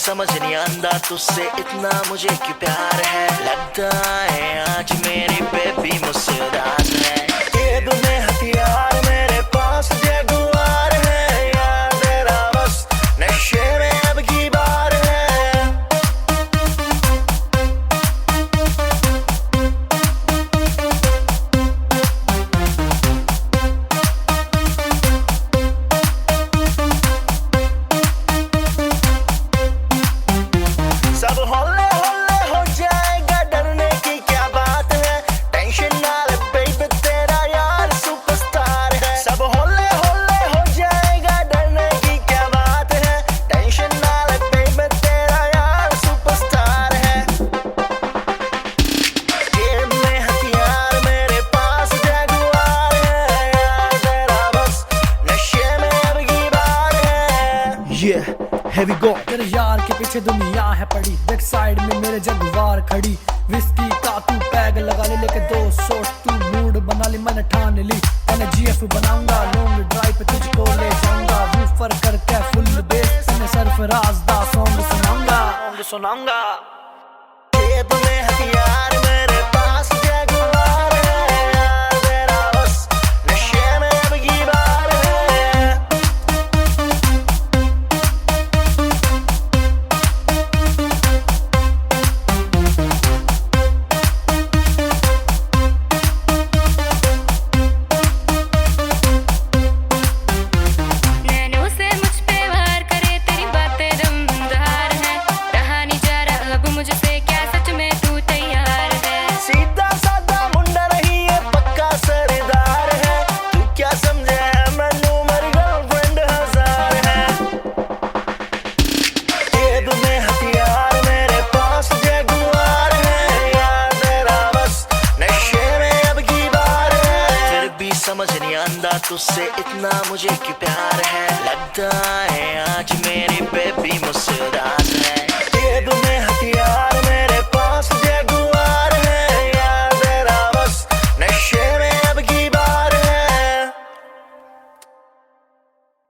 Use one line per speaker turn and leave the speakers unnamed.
समझ नहीं आंदा तुझसे इतना मुझे क्यों प्यार है। लगता है आज मेरी बेबी मुझसे उदास है। जेब में हथियार मेरे पास जगुआर है, यार तेरा बस नशे में अब की बार है। सब होले होले हो जाएगा, डरने की क्या बात है। टेंशन ना ले बेबी, तेरा यार सुपरस्टार है। सब होले होले हो जाएगा, डरने की क्या बात है। टेंशन ना ले बेबी, तेरा यार सुपरस्टार है। जेब में हथियार मेरे पास जगुआर है, यार तेरा बस नशे में अब की बार है।
Yeah, here we go.
तेरे यार के पीछे दुनिया है पड़ी, बैक साइड में मेरे जगुआर खड़ी। विस्की का तू पैग लगा ले, लेके 2 शॉट तू मूड बना ली। मैंने ठान ली मैंने जीएफ बनाऊंगा, लॉन्ग ड्राइव पे तुझको ले जाऊंगा। वूफर करके फुल बेस में सरफराज दा सॉन्ग सुनाऊंगा।
जेब में हथियार मेरे पास जगुआर है, यार तेरा बस नशे में अब की बार है।
नैनों से मुझ पे वार करे, तेरी बातें दमदार है। रहा नहीं जा रहा अब मुझसे, क्या सच में तू तैयार है।
सीधा साधा मुंडा नहीं है, पक्का सरदार है। तू क्या समझे मैनू, मेरी गर्लफ्रेंड 1000 है। जेब में हथियार मेरे पास जगुआर है, यार तेरा बस नशे में अब की बार है। फिर भी समझ नहीं आंदा तुझसे इतना मुझे क्यों प्यार है। लगता है आज मेरी बेबी मुझसे उदास